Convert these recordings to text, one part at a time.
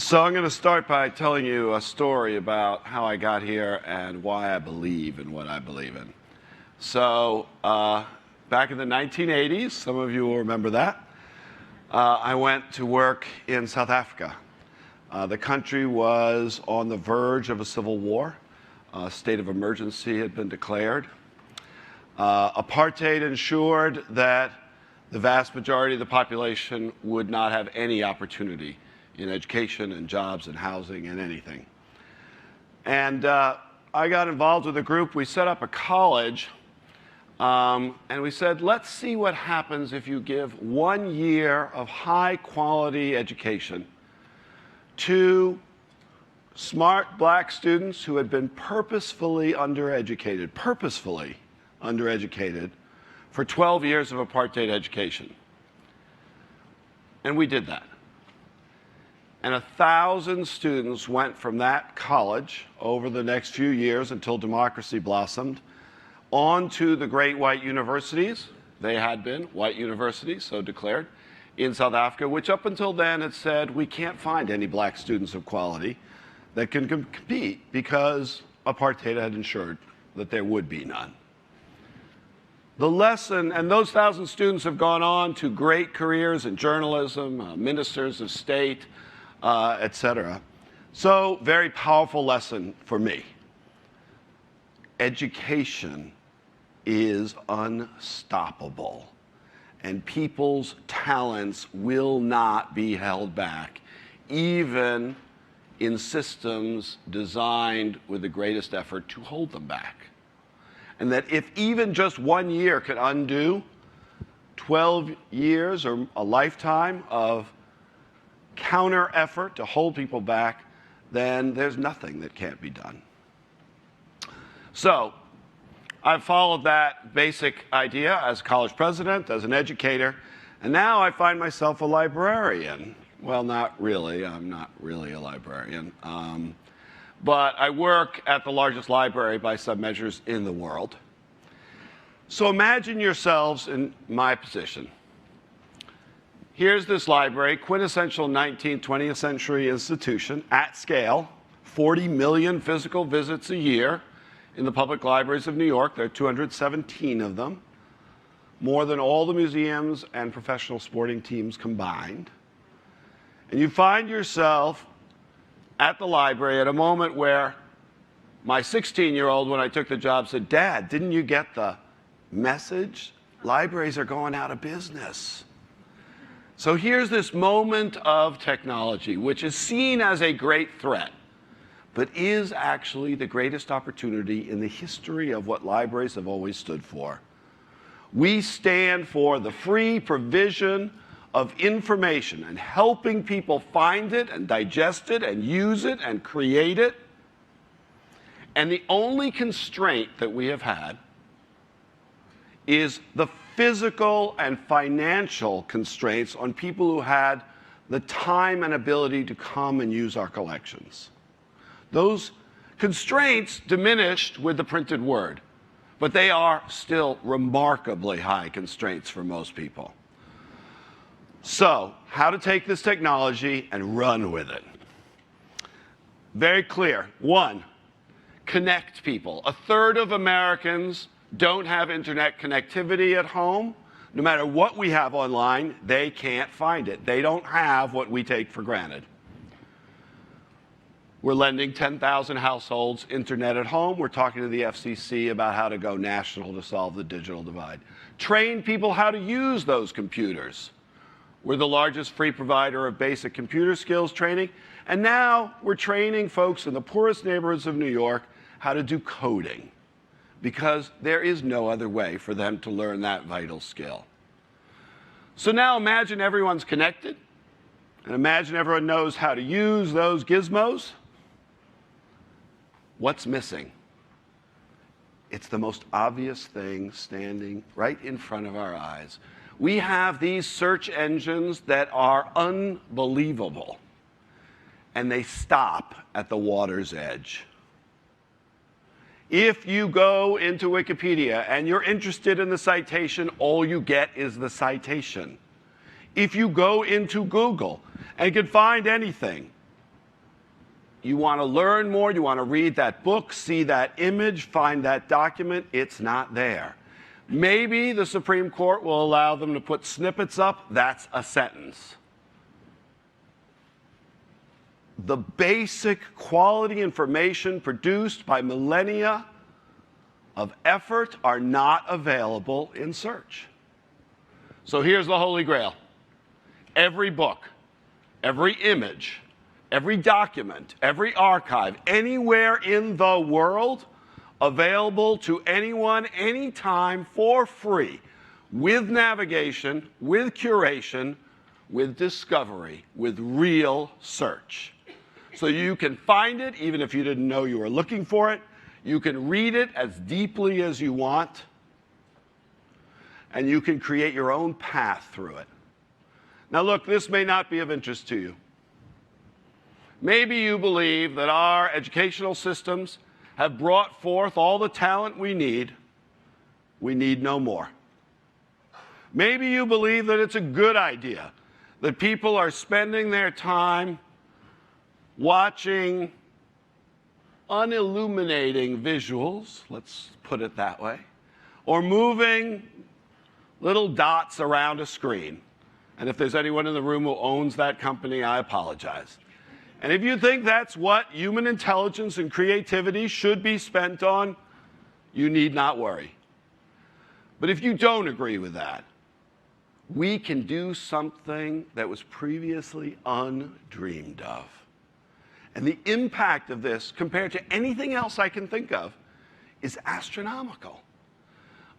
So I'm going to start by telling you a story about how I got here and why I believe in what I believe in. So back in the 1980s, some of you will remember that, I went to work in South Africa. The country was on the verge of a civil war. A state of emergency had been declared. Apartheid ensured that the vast majority of the population would not have any opportunity in education and jobs and housing and anything. And I got involved with a group. We set up a college, and we said, let's see what happens if you give 1 year of high-quality education to smart black students who had been purposefully undereducated for 12 years of apartheid education. And we did that. And 1,000 students went from that college over the next few years until democracy blossomed on to the great white universities. They had been white universities, so declared, in South Africa, which up until then had said, we can't find any black students of quality that can compete because apartheid had ensured that there would be none. The lesson, and those 1,000 students have gone on to great careers in journalism, ministers of state, etc. So, very powerful lesson for me. Education is unstoppable, and people's talents will not be held back, even in systems designed with the greatest effort to hold them back. And that if even just 1 year could undo 12 years or a lifetime of counter effort to hold people back, then there's nothing that can't be done. So I've followed that basic idea as college president, as an educator, and now I find myself a librarian. Well, not really. I'm not really a librarian. But I work at the largest library by some measures in the world. So imagine yourselves in my position. Here's this library, quintessential 19th, 20th century institution at scale, 40 million physical visits a year in the public libraries of New York. There are 217 of them, more than all the museums and professional sporting teams combined. And you find yourself at the library at a moment where my 16-year-old, when I took the job, said, Dad, didn't you get the message? Libraries are going out of business. So here's this moment of technology, which is seen as a great threat, but is actually the greatest opportunity in the history of what libraries have always stood for. We stand for the free provision of information and helping people find it and digest it and use it and create it. And the only constraint that we have had is the physical and financial constraints on people who had the time and ability to come and use our collections. Those constraints diminished with the printed word, but they are still remarkably high constraints for most people. So, how to take this technology and run with it? Very clear. One, connect people. 1/3 of Americans don't have internet connectivity at home. No matter what we have online, they can't find it. They don't have what we take for granted. We're lending 10,000 households internet at home. We're talking to the FCC about how to go national to solve the digital divide. Train people how to use those computers. We're the largest free provider of basic computer skills training. And now we're training folks in the poorest neighborhoods of New York how to do coding, because there is no other way for them to learn that vital skill. So now imagine everyone's connected, and imagine everyone knows how to use those gizmos. What's missing? It's the most obvious thing standing right in front of our eyes. We have these search engines that are unbelievable, and they stop at the water's edge. If you go into Wikipedia and you're interested in the citation, all you get is the citation. If you go into Google and can find anything, You want to learn more, you want to read that book, see that image, find that document, it's not there. Maybe the Supreme Court will allow them to put snippets up. That's a sentence. The basic quality information produced by millennia of effort are not available in search. So here's the Holy Grail. Every book, every image, every document, every archive, anywhere in the world, available to anyone, anytime, for free, with navigation, with curation, with discovery, with real search. So you can find it even if you didn't know you were looking for it. You can read it as deeply as you want. And you can create your own path through it. Now look, this may not be of interest to you. Maybe you believe that our educational systems have brought forth all the talent we need no more. Maybe you believe that it's a good idea that people are spending their time watching unilluminating visuals, let's put it that way, or moving little dots around a screen. And if there's anyone in the room who owns that company, I apologize. And if you think that's what human intelligence and creativity should be spent on, you need not worry. But if you don't agree with that, we can do something that was previously undreamed of. And the impact of this, compared to anything else I can think of, is astronomical.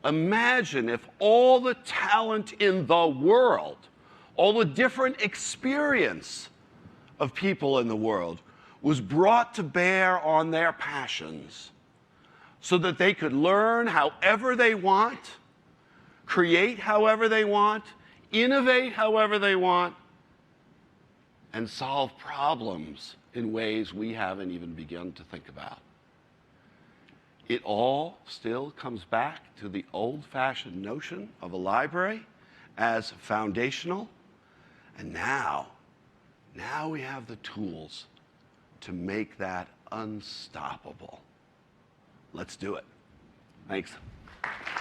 Imagine if all the talent in the world, all the different experience of people in the world was brought to bear on their passions so that they could learn however they want, create however they want, innovate however they want, and solve problems in ways we haven't even begun to think about. It all still comes back to the old-fashioned notion of a library as foundational, and now we have the tools to make that unstoppable. Let's do it. Thanks.